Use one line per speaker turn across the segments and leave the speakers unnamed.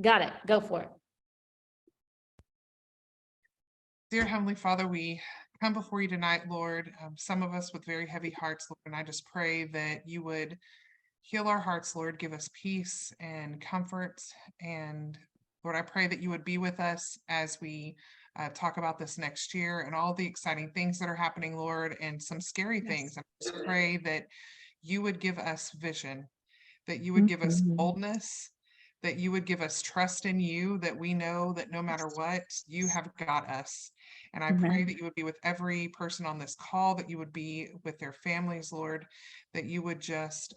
Got it. Go for it.
Dear Heavenly Father, we come before you tonight, Lord. Some of us with very heavy hearts, Lord, and I just pray that you would heal our hearts, Lord. Give us peace and comfort. And Lord, I pray that you would be with us as we talk about this next year and all the exciting things that are happening, Lord, and some scary things. I just pray that you would give us vision, that you would give us boldness, that you would give us trust in you, that we know that no matter what, you have got us. And I pray that you would be with every person on this call, that you would be with their families, Lord, that you would just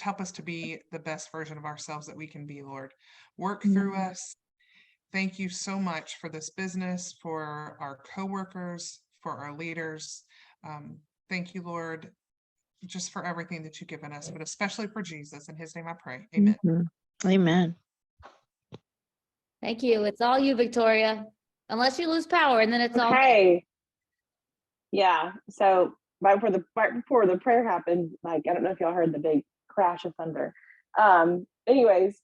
help us to be the best version of ourselves that we can be, Lord. Work through us. Thank you so much for this business, for our coworkers, for our leaders. Thank you, Lord, just for everything that you've given us, but especially for Jesus. In his name I pray. Amen.
Amen.
Thank you. It's all you, Victoria. Unless you lose power, and then it's all me.
Okay. Yeah. So right before the prayer happened, like, I don't know if y'all heard the big crash of thunder. Anyways,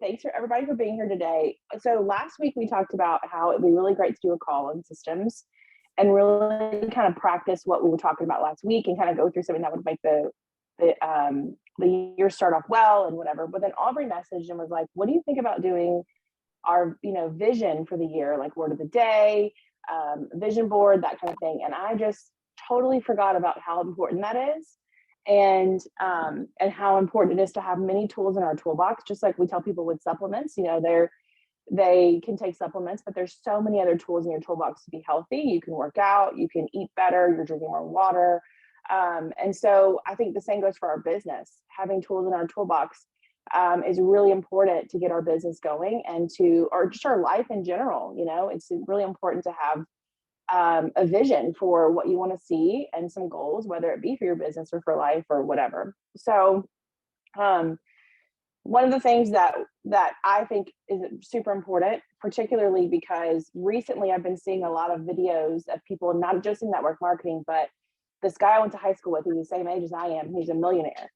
thanks for everybody for being here today. So last week we talked about how it'd be really great to do a call on systems and really kind of practice what we were talking about last week and kind of go through something that would make the year start off well and whatever. But then Aubrey messaged and was like, what do you think about doing our, vision for the year, like word of the day, vision board, that kind of thing. And I just totally forgot about how important that is. And how important it is to have many tools in our toolbox, just like we tell people with supplements, they can take supplements, but there's so many other tools in your toolbox to be healthy. You can work out, you can eat better, you're drinking more water. And so I think the same goes for our business. Having tools in our toolbox is really important to get our business going and or just our life in general. It's really important to have a vision for what you want to see and some goals, whether it be for your business or for life or whatever. So one of the things that I think is super important, particularly because recently I've been seeing a lot of videos of people, not just in network marketing, but this guy I went to high school with, he's the same age as I am, he's a millionaire.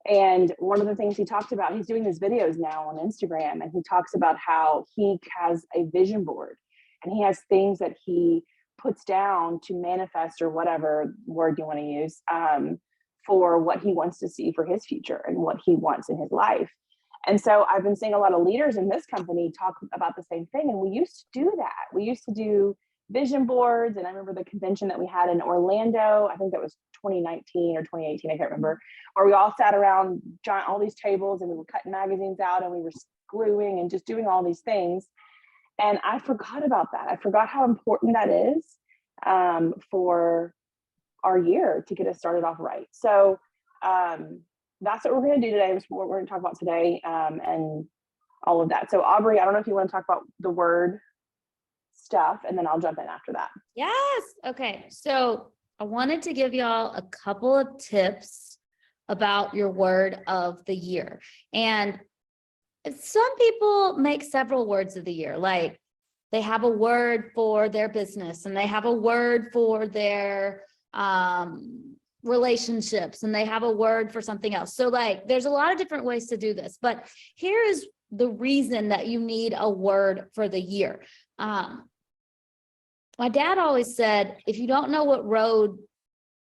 And one of the things he talked about, he's doing these videos now on Instagram, and he talks about how he has a vision board and he has things that he puts down to manifest, or whatever word you want to use, for what he wants to see for his future and what he wants in his life. And so I've been seeing a lot of leaders in this company talk about the same thing. And we used to do that. We used to do vision boards. And I remember the convention that we had in Orlando, I think that was 2019 or 2018, I can't remember, where we all sat around all these tables and we were cutting magazines out and we were gluing and just doing all these things. And I forgot about that. I forgot how important that is for our year to get us started off right. So that's what we're going to do today. Is what we're going to talk about today, and all of that. So Aubrey, I don't know if you want to talk about the word stuff, and then I'll jump in after that.
Yes. Okay. So I wanted to give y'all a couple of tips about your word of the year. And some people make several words of the year, like they have a word for their business and they have a word for their relationships and they have a word for something else. So like there's a lot of different ways to do this, but here is the reason that you need a word for the year. My dad always said, if you don't know what road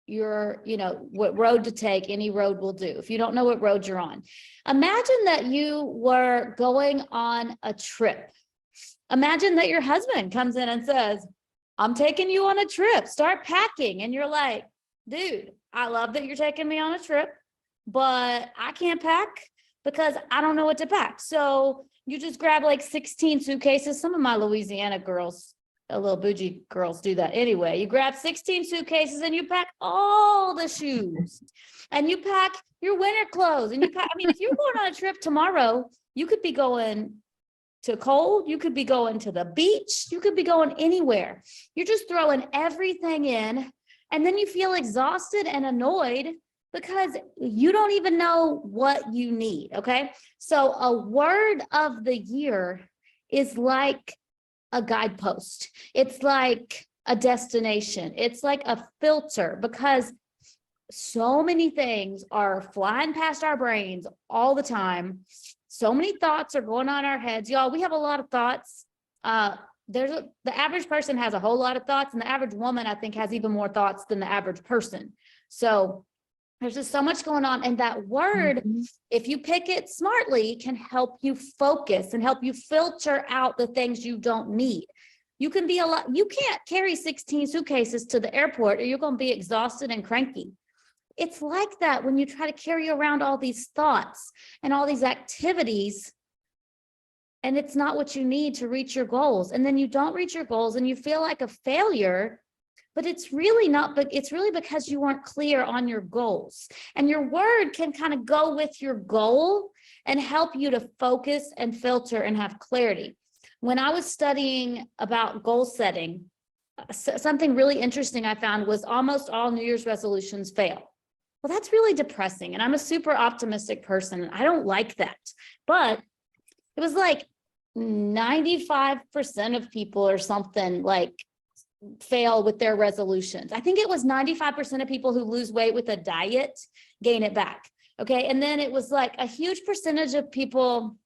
what road to take, any road will do. If you don't know what road you're on, imagine that you were going on a trip. Imagine that your husband comes in and says, I'm taking you on a trip, start packing. And you're like, dude, I love that you're taking me on a trip, but I can't pack because I don't know what to pack. So you just grab like 16 suitcases. Some of my Louisiana girls, little bougie girls, do that anyway. You grab 16 suitcases and you pack all the shoes and you pack your winter clothes and you pack, if you're going on a trip tomorrow, you could be going to cold, you could be going to the beach, you could be going anywhere. You're just throwing everything in, and then you feel exhausted and annoyed because you don't even know what you need, okay? So a word of the year is like a guidepost. It's like a destination. It's like a filter, because so many things are flying past our brains all the time. So many thoughts are going on in our heads. Y'all, we have a lot of thoughts. The average person has a whole lot of thoughts, and the average woman, I think, has even more thoughts than the average person. So there's just so much going on. And that word, if you pick it smartly, can help you focus and help you filter out the things you don't need. You can be you can't carry 16 suitcases to the airport or you're going to be exhausted and cranky. It's like that when you try to carry around all these thoughts and all these activities, and it's not what you need to reach your goals. And then you don't reach your goals and you feel like a failure, but it's really not, but it's really because you weren't clear on your goals. And your word can kind of go with your goal and help you to focus and filter and have clarity. When I was studying about goal setting, something really interesting I found was almost all New Year's resolutions fail. Well, that's really depressing. And I'm a super optimistic person. I don't like that. But it was like 95% of people or something like fail with their resolutions. I think it was 95% of people who lose weight with a diet gain it back. Okay. And then it was like a huge percentage of people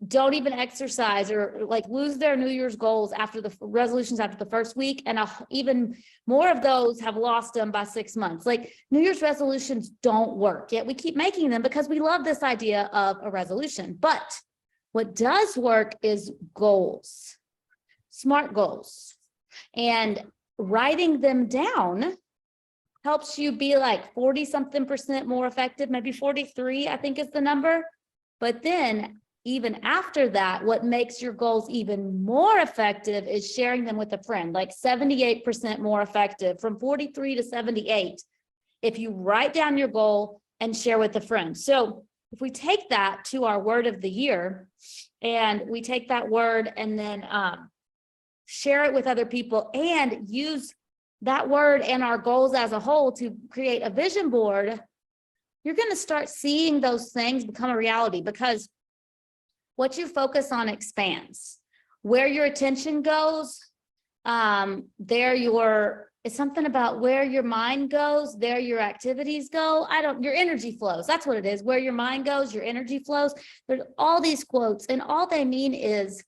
don't even exercise or like lose their New Year's goals after the resolutions after the first week. And even more of those have lost them by 6 months. Like New Year's resolutions don't work, yet we keep making them because we love this idea of a resolution. But what does work is goals, smart goals, and writing them down helps you be like 40 something percent more effective, maybe 43, I think is the number. But then even after that, what makes your goals even more effective is sharing them with a friend, like 78% more effective, from 43 to 78, if you write down your goal and share with a friend. So if we take that to our word of the year and we take that word and then share it with other people and use that word and our goals as a whole to create a vision board, you're going to start seeing those things become a reality, because what you focus on expands. Where your attention goes, it's something about where your mind goes, there your activities go. Your energy flows. That's what it is. Where your mind goes, your energy flows. There's all these quotes, and all they mean is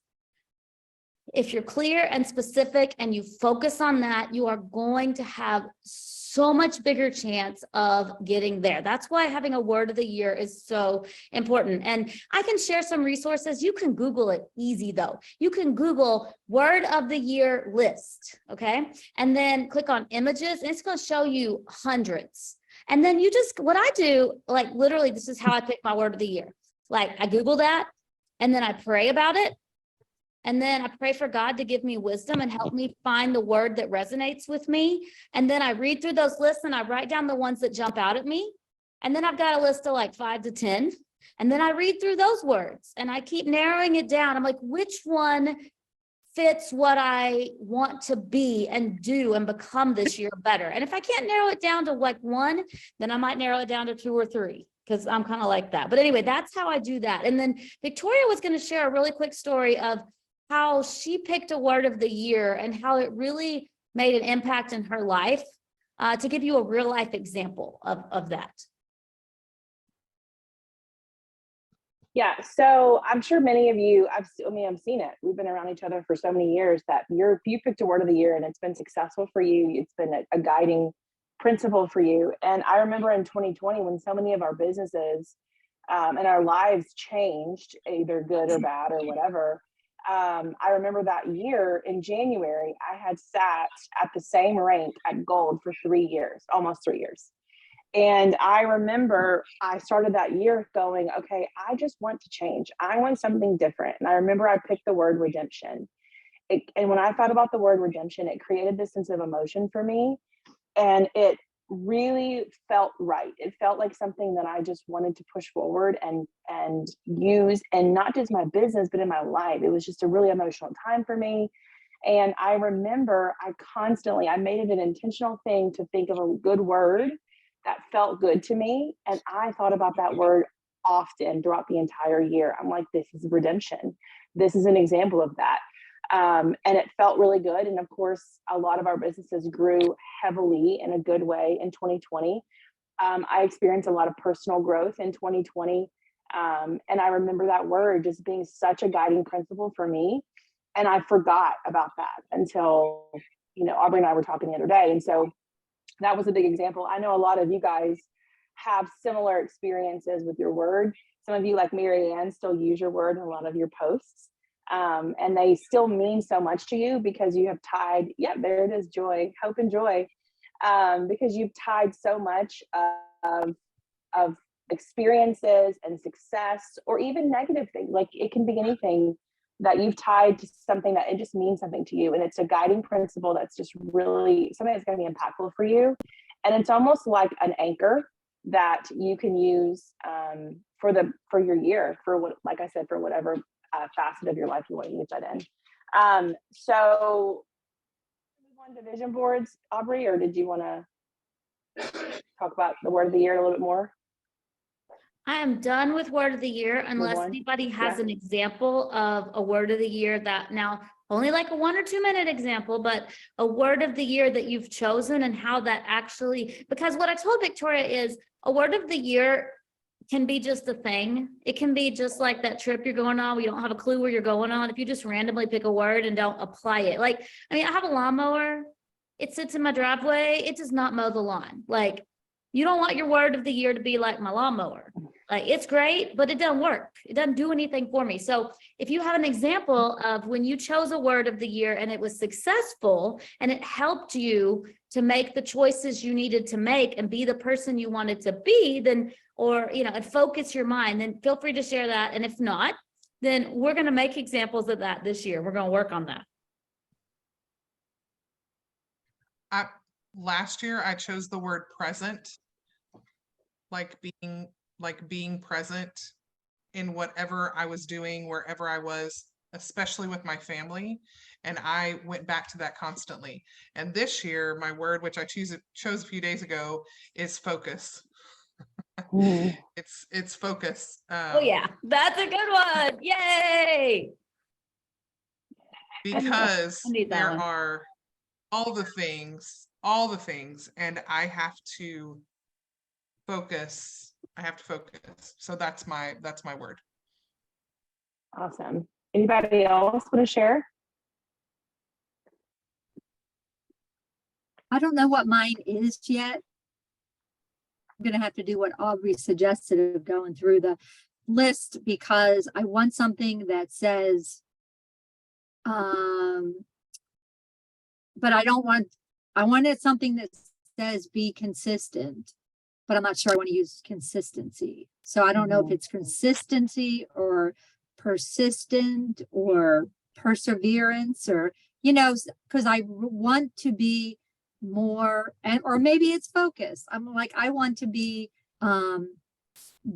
if you're clear and specific and you focus on that, you are going to have so much bigger chance of getting there. That's why having a word of the year is so important. And I can share some resources. You can Google it easy though. You can Google word of the year list, okay? And then click on images and it's going to show you hundreds. And then what I do, like literally, this is how I pick my word of the year. Like I Google that and then I pray about it. And then I pray for God to give me wisdom and help me find the word that resonates with me. And then I read through those lists and I write down the ones that jump out at me. And then I've got a list of like 5 to 10. And then I read through those words and I keep narrowing it down. I'm like, which one fits what I want to be and do and become this year better? And if I can't narrow it down to like one, then I might narrow it down to 2 or 3. Because I'm kind of like that. But anyway, that's how I do that. And then Victoria was going to share a really quick story of how she picked a word of the year and how it really made an impact in her life, to give you a real life example of that.
Yeah, so I'm sure many of you, I've seen it. We've been around each other for so many years that you picked a word of the year and it's been successful for you. It's been a guiding principle for you. And I remember in 2020 when so many of our businesses and our lives changed, either good or bad or whatever. I remember that year in January, I had sat at the same rank at gold for 3 years, almost 3 years. And I remember I started that year going, okay, I just want to change. I want something different. And I remember I picked the word redemption. And when I thought about the word redemption, it created this sense of emotion for me. And it really felt right. It felt like something that I just wanted to push forward and use, and not just my business, but in my life. It was just a really emotional time for me. And I remember I made it an intentional thing to think of a good word that felt good to me. And I thought about that word often throughout the entire year. I'm like, this is redemption. This is an example of that. And it felt really good. And of course, a lot of our businesses grew heavily in a good way in 2020. I experienced a lot of personal growth in 2020 And I remember that word just being such a guiding principle for me. And I forgot about that until, Aubrey and I were talking the other day. And so that was a big example. I know a lot of you guys have similar experiences with your word. Some of you, like Mary Ann, still use your word in a lot of your posts. And they still mean so much to you because you have tied, there it is, joy, hope and joy, because you've tied so much of experiences and success, or even negative things. Like it can be anything that you've tied to something that it just means something to you. And it's a guiding principle that's just really something that's going to be impactful for you. And it's almost like an anchor that you can use for your year, for what, like I said, for whatever facet of your life you want to use that in. So move on to vision boards, Aubrey, or did you want to talk about the word of the year a little bit more?
I am done with word of the year unless anybody has an example of a word of the year that, now only like a 1 or 2 minute example, but a word of the year that you've chosen and how that actually, because what I told Victoria is a word of the year can be just a thing. It can be just like that trip you're going on where you don't have a clue where you're going on. If you just randomly pick a word and don't apply it. Like, I mean, I have a lawnmower. It sits in my driveway. It does not mow the lawn. Like, you don't want your word of the year to be like my lawnmower. Like, it's great, but it doesn't work. It doesn't do anything for me. So if you have an example of when you chose a word of the year and it was successful and it helped you to make the choices you needed to make and be the person you wanted to be, then, or, and focus your mind, then feel free to share that. And if not, then we're going to make examples of that this year. We're going to work on that.
Last year, I chose the word present, like being present in whatever I was doing, wherever I was, especially with my family. And I went back to that constantly. And this year, my word, which I chose a few days ago, is focus. It's focus.
Oh yeah, that's a good one. Yay!
Because there
one.
are all the things, and I have to focus. So that's my word.
Awesome. Anybody else want to share?
I don't know what mine is yet. I'm going to have to do what Aubrey suggested of going through the list, because I want something that says, but I wanted something that says be consistent, but I'm not sure I want to use consistency. So I don't know if it's consistency or persistent or perseverance, or, because I want to be more, or maybe it's focus. I'm like, I want to be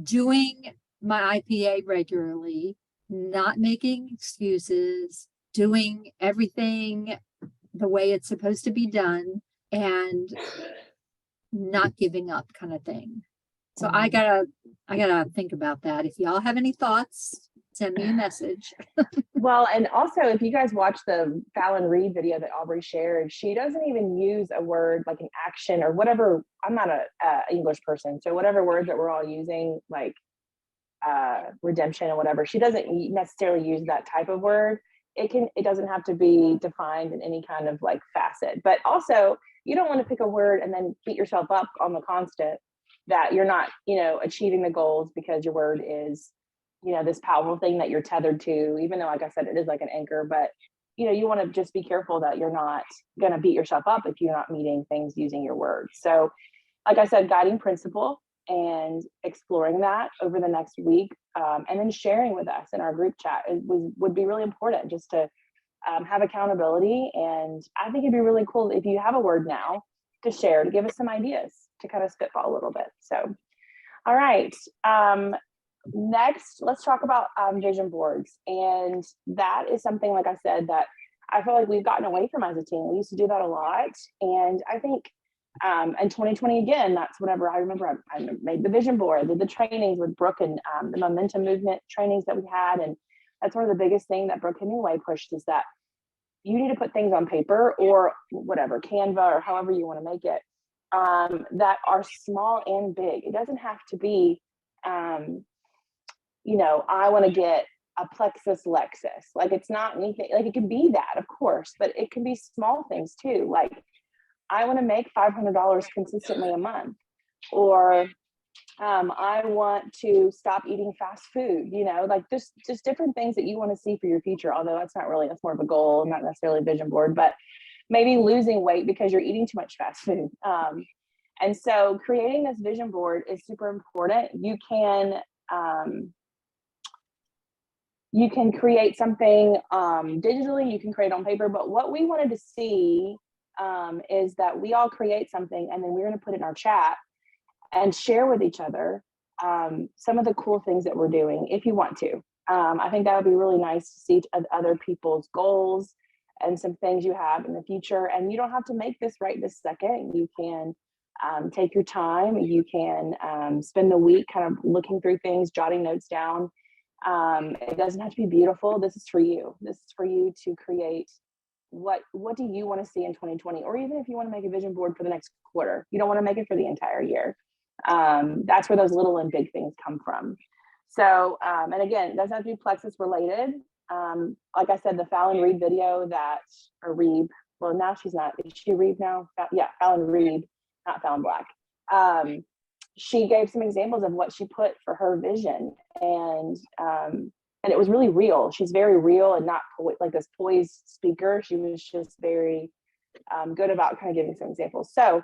doing my IPA regularly, not making excuses, doing everything the way it's supposed to be done, and not giving up, kind of thing. So I gotta think about that. If y'all have any thoughts, send me a message.
Well, and also if you guys watch the Fallon Reed video that Aubrey shared, she doesn't even use a word like an action or whatever. I'm not a English person, so whatever words that we're all using, like redemption and whatever, she doesn't necessarily use that type of word. It doesn't have to be defined in any kind of like facet. But also, you don't want to pick a word and then beat yourself up on the constant that you're not, achieving the goals because your word is, this powerful thing that you're tethered to, even though, like I said, it is like an anchor. But, you want to just be careful that you're not going to beat yourself up if you're not meeting things using your words. So, like I said, guiding principle and exploring that over the next week, and then sharing with us in our group chat would be really important, just to have accountability. And I think it'd be really cool if you have a word now to share, to give us some ideas, to kind of spitball a little bit. So, all right. Next, let's talk about vision boards. And that is something, like I said, that I feel like we've gotten away from as a team. We used to do that a lot. And I think in 2020, again, that's whenever I remember I made the vision board, did the trainings with Brooke, and the momentum movement trainings that we had. And that's one of the biggest things that Brooke Hemingway pushed, is that you need to put things on paper or whatever, Canva or however you want to make it, that are small and big. It doesn't have to be I want to get a Plexus Lexus. Like, it's not anything, like, it can be that, of course, but it can be small things too. Like, I want to make $500 consistently a month, or I want to stop eating fast food, like just different things that you want to see for your future. Although that's more of a goal, not necessarily a vision board, but maybe losing weight because you're eating too much fast food. And so creating this vision board is super important. You can create something digitally, you can create on paper, but what we wanted to see is that we all create something, and then we're going to put it in our chat and share with each other some of the cool things that we're doing, if you want to. I think that would be really nice to see other people's goals and some things you have in the future. And you don't have to make this right this second. You can take your time. You can spend the week kind of looking through things, jotting notes down. It doesn't have to be beautiful. This is for you. This is for you to create what do you want to see in 2020? Or even if you want to make a vision board for the next quarter, you don't want to make it for the entire year. That's where those little and big things come from. So, and again, it doesn't have to be Plexus related. Like I said, the Fallon Reed video or Reed, well, now she's not, is she Reed now? Yeah, Fallon Reed, not Fallon Black. She gave some examples of what she put for her vision, and it was really real. She's very real and not like this poised speaker. She was just very good about kind of giving some examples. So,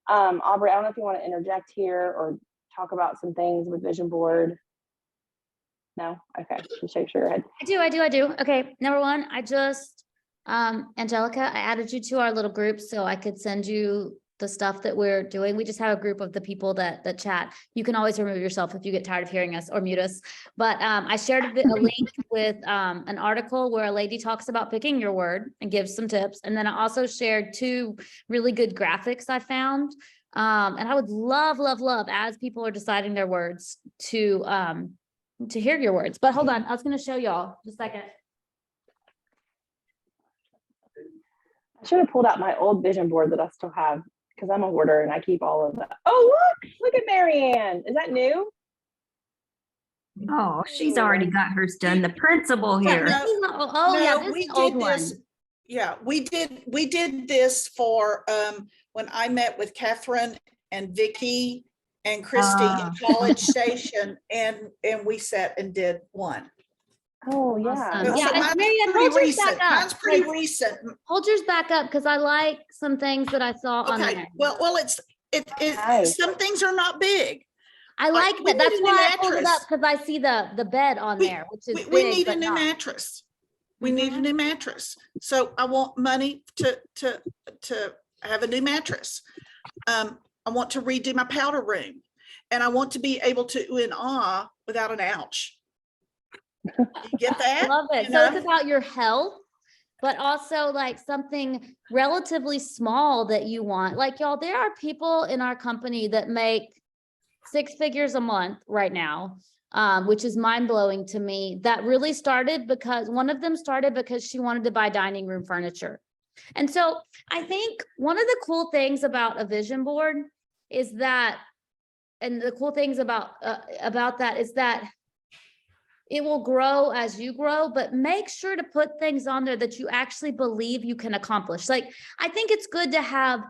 Aubrey, I don't know if you want to interject here or talk about some things with vision board. No? Okay, just shake your head.
I do. Okay, number one, I just, Angelica, I added you to our little group so I could send you the stuff that we're doing. We just have a group of the people that chat. You can always remove yourself if you get tired of hearing us or mute us. But I shared a link with an article where a lady talks about picking your word and gives some tips. And then I also shared 2 really good graphics I found. And I would love, as people are deciding their words to hear your words. But hold on, I was going to show y'all just a second.
I should have pulled out my old vision board that I still have, because I'm a hoarder and I keep all of that. Oh, look at Marianne. Is that new?
Oh, she's already got hers done. The principal here.
Yeah, this is an old one.
Yeah, we did this for when I met with Catherine and Vicky and Christy in College Station, and we sat and did one.
Oh, yeah.
Awesome.
So
Yeah,
mine's
Marianne,
pretty
hold yours
recent.
back up.
Mine's pretty recent.
Hold yours back up because I like some things that I saw on
Okay,
there.
well,
Nice.
some things are not big.
I like
we
that. That's
need a
why
new
I pulled it up,
mattress.
because I see the bed on there, which is
We
big,
need a
but
new
not.
mattress. We need a new mattress. So I want money to have a new mattress. I want to redo my powder room, and I want to be able to ooh and ah without an ouch. You get that?
Love it.
You
So
know?
it's about your health, but also like something relatively small that you want. Like, y'all, there are people in our company that make 6 figures a month right now, which is mind-blowing to me. That really started because one of them started because she wanted to buy dining room furniture. And so I think one of the cool things about a vision board is that, and the cool things about that is that it will grow as you grow, but make sure to put things on there that you actually believe you can accomplish. Like, I think it's good to have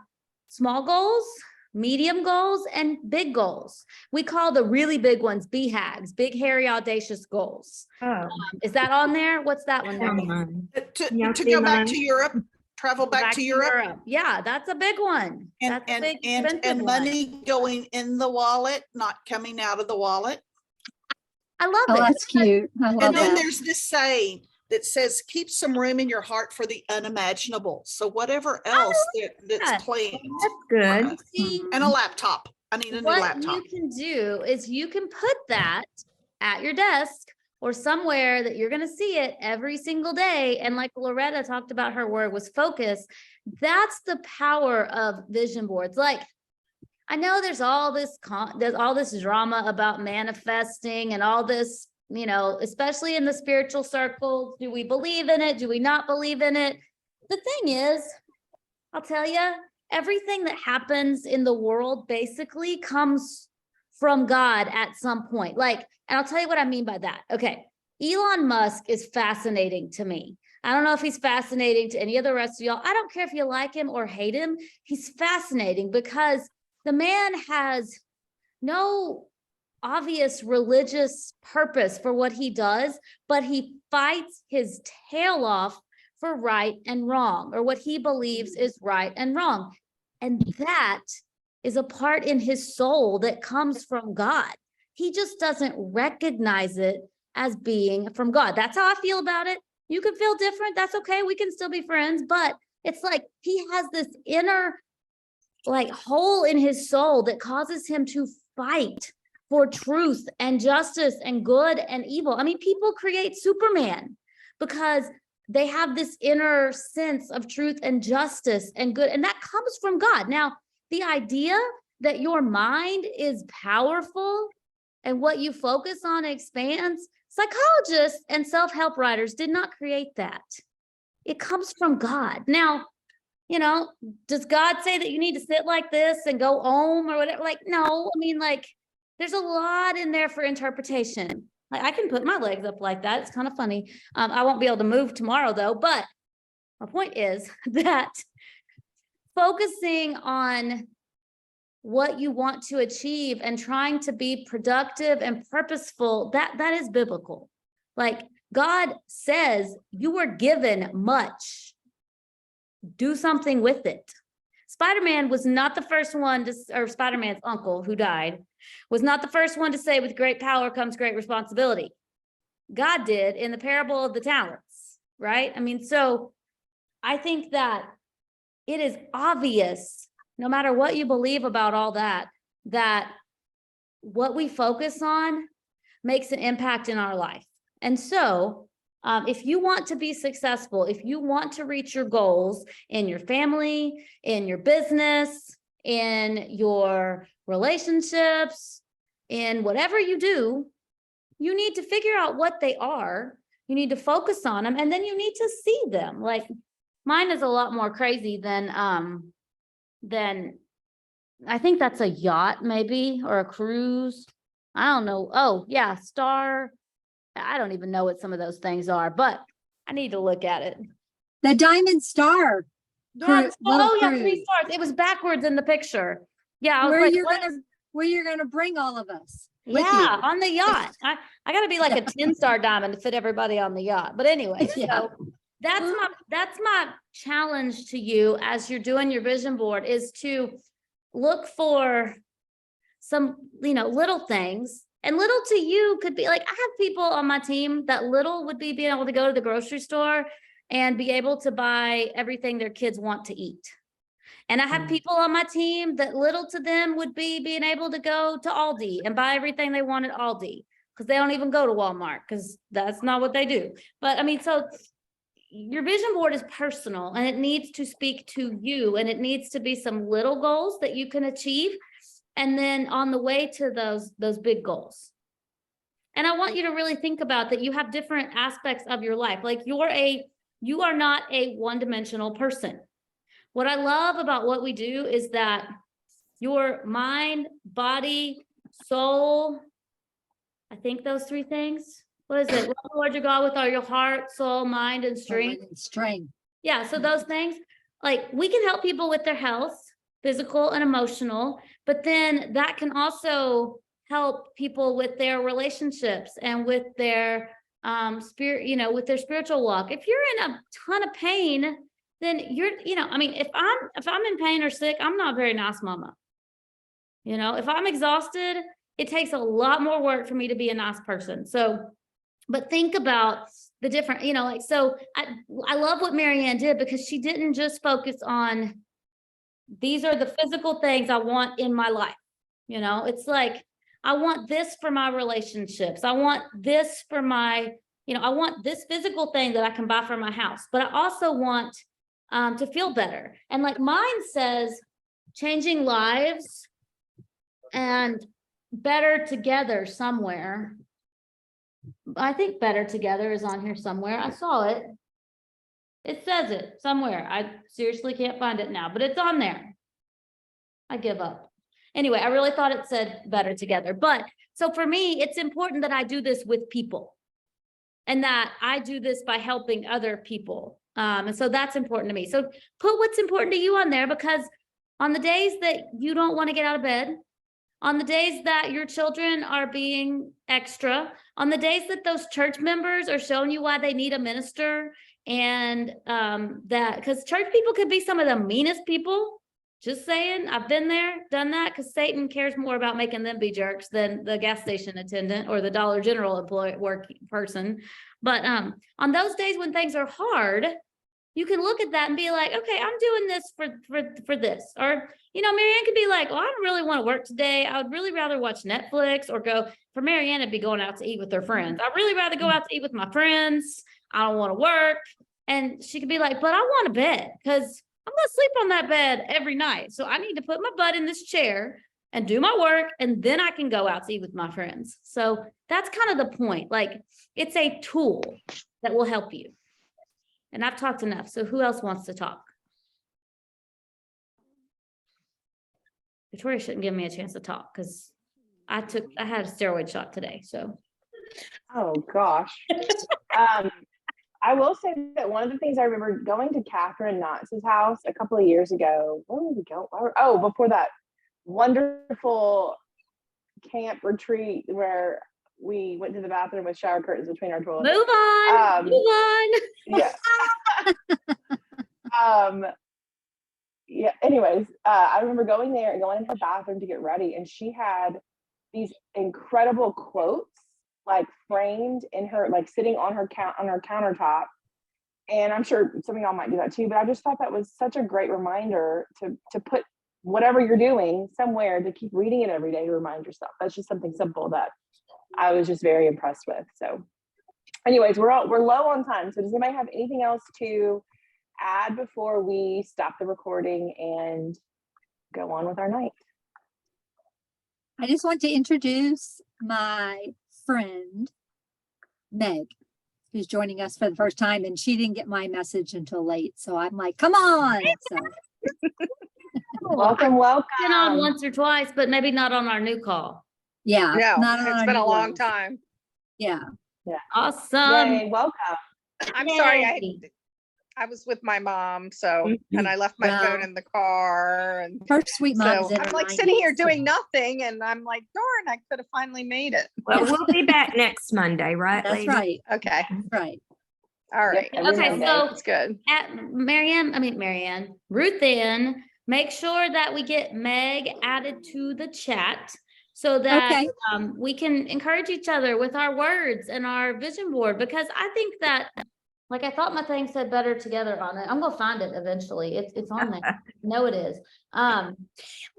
small goals, medium goals, and big goals. We call the really big ones BHAGs, big, hairy, audacious goals.
Oh,
Is that on there? What's that one?
come
Mary?
on.
To
see
go back
mine?
to Europe, travel back to Europe.
Yeah, that's a big one.
And
That's a big, expensive one.
money going in the wallet, not coming out of the wallet.
I love
Oh,
it.
that's cute. I love
And then
that.
there's this saying that says, keep some room in your heart for the unimaginable. So whatever else
that.
that's planned.
That's good.
See,
And a laptop. I need a new
what
laptop.
you can do is you can put that at your desk or somewhere that you're going to see it every single day. And like Loretta talked about, her word was focus. That's the power of vision boards. Like, I know there's all this drama about manifesting and all this, especially in the spiritual circles. Do we believe in it? Do we not believe in it? The thing is, I'll tell you, everything that happens in the world basically comes from God at some point. Like, and I'll tell you what I mean by that. Okay. Elon Musk is fascinating to me. I don't know if he's fascinating to any of the rest of y'all. I don't care if you like him or hate him. He's fascinating because the man has no obvious religious purpose for what he does, but he fights his tail off for right and wrong, or what he believes is right and wrong. And that is a part in his soul that comes from God. He just doesn't recognize it as being from God. That's how I feel about it. You can feel different. That's okay. We can still be friends, but it's like he has this inner like hole in his soul that causes him to fight for truth and justice and good and evil. I mean, people create Superman because they have this inner sense of truth and justice and good, and that comes from God. Now, the idea that your mind is powerful and what you focus on expands, psychologists and self-help writers did not create that. It comes from God. Now, you know, does God say that you need to sit like this and go om or whatever? Like, no, I mean, like, there's a lot in there for interpretation. Like, I can put my legs up like that. It's kind of funny. I won't be able to move tomorrow though, but my point is that focusing on what you want to achieve and trying to be productive and purposeful, that is biblical. Like, God says you were given much. Do something with it. Spider-Man was not the first one to, or Spider-Man's uncle who died, was not the first one to say with great power comes great responsibility. God did in the parable of the talents, right? I mean, so I think that it is obvious, no matter what you believe about all that, that what we focus on makes an impact in our life. And so if you want to be successful, if you want to reach your goals in your family, in your business, in your relationships, in whatever you do, you need to figure out what they are. You need to focus on them, and then you need to see them. Like, mine is a lot more crazy than I think that's a yacht maybe, or a cruise. I don't know. Oh yeah, Star. I don't even know what some of those things are, but I need to look at it.
The Diamond Star.
Yeah,
little
oh yeah,
cruise.
3 stars. It was backwards in the picture. Yeah, I was
Where
like,
you're
what?
gonna bring all of us with
Yeah,
you.
on the yacht. I gotta be like a 10-star diamond to fit everybody on the yacht. But anyway,
Yeah.
so that's my challenge to you as you're doing your vision board, is to look for some, you know, little things. And little to you could be like, I have people on my team that little would be being able to go to the grocery store and be able to buy everything their kids want to eat. And I have people on my team that little to them would be being able to go to Aldi and buy everything they want at Aldi, because they don't even go to Walmart because that's not what they do. But I mean, so your vision board is personal and it needs to speak to you, and it needs to be some little goals that you can achieve. And then on the way to those big goals. And I want you to really think about that you have different aspects of your life. Like, you are not a one-dimensional person. What I love about what we do is that your mind, body, soul, I think those 3 things. What is it? Love the Lord your God with all your heart, soul, mind, and strength. Yeah, so those things, like, we can help people with their health, physical and emotional, but then that can also help people with their relationships and with their spirit, you know, with their spiritual walk. If you're in a ton of pain, then you're, you know, I mean, if I'm in pain or sick, I'm not a very nice mama. You know, if I'm exhausted, it takes a lot more work for me to be a nice person. So, but think about the different, you know, like, so I love what Marianne did, because she didn't just focus on, these are the physical things I want in my life. You know, it's like, I want this for my relationships. I want this for my, you know, I want this physical thing that I can buy for my house, but I also want to feel better. And like mine says, changing lives and better together somewhere. I think better together is on here somewhere. I saw it. It says it somewhere. I seriously can't find it now, but it's on there. I give up. Anyway, I really thought it said better together. But so for me, it's important that I do this with people and that I do this by helping other people. And so that's important to me. So put what's important to you on there, because on the days that you don't want to get out of bed, on the days that your children are being extra, on the days that those church members are showing you why they need a minister, and that, because church people could be some of the meanest people. Just saying, I've been there, done that, because Satan cares more about making them be jerks than the gas station attendant or the Dollar General person. But on those days when things are hard, you can look at that and be like, okay, I'm doing this for this. Or, Marianne could be like, well, I don't really want to work today. I would really rather watch Netflix, or for Marianne, it'd be going out to eat with her friends. I'd really rather go out to eat with my friends. I don't want to work. And she could be like, but I want to bed, because I'm going to sleep on that bed every night. So I need to put my butt in this chair and do my work, and then I can go out to eat with my friends. So that's kind of the point. Like, it's a tool that will help you. And I've talked enough. So who else wants to talk? Victoria shouldn't give me a chance to talk, because I had a steroid shot today. So.
Oh gosh. I will say that one of the things I remember going to Catherine Knotz's house a couple of years ago. Where did we go? Oh, before that wonderful camp retreat where we went to the bathroom with shower curtains between our toilets.
Move on. Move on.
Yeah. Yeah. Anyways, I remember going there and going in her bathroom to get ready, and she had these incredible quotes, like framed in her, like sitting on her countertop. And I'm sure some of y'all might do that too, but I just thought that was such a great reminder to put whatever you're doing somewhere, to keep reading it every day to remind yourself. That's just something simple that I was just very impressed with. So anyways, we're low on time. So does anybody have anything else to add before we stop the recording and go on with our night?
I just want to introduce my friend, Meg, who's joining us for the first time, and she didn't get my message until late. So I'm like, come on. So.
Welcome.
Been on once or twice, but maybe not on our new call.
Yeah.
No,
not on
it's
our
been
new
a long
ones.
time.
Yeah.
Awesome.
Yay, welcome.
I'm sorry.
Yay.
I was with my mom, so, and I left my
Wow.
phone in the car, and
Her sweet mom's
so
in
I'm
her
like sitting here
90s,
doing nothing, and I'm like, darn, I could have finally made it.
Well, we'll be back next Monday, right,
That's
lady?
right.
Okay,
That's right.
all right.
Every
Okay,
Monday.
so
That's good.
at Ruth Ann, make sure that we get Meg added to the chat so that
Okay.
we can encourage each other with our words and our vision board, because I think that, like, I thought my thing said better together on it. I'm gonna find it eventually. It's on there. No, it is. I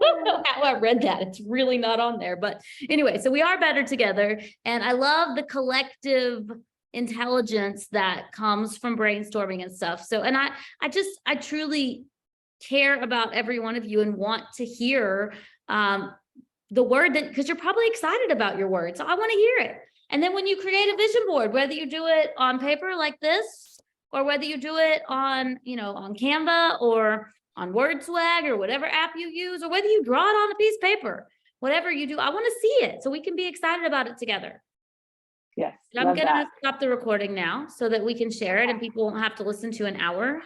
don't know how I read that. It's really not on there. But anyway, so we are better together. And I love the collective intelligence that comes from brainstorming and stuff. So, and I truly care about every one of you and want to hear the word, that, because you're probably excited about your word. So I want to hear it. And then when you create a vision board, whether you do it on paper like this, or whether you do it on, on Canva or on WordSwag or whatever app you use, or whether you draw it on a piece of paper, whatever you do, I want to see it so we can be excited about it together.
Yes.
I'm
love
going
that.
to stop the recording now so that we can share it and people won't have to listen to an hour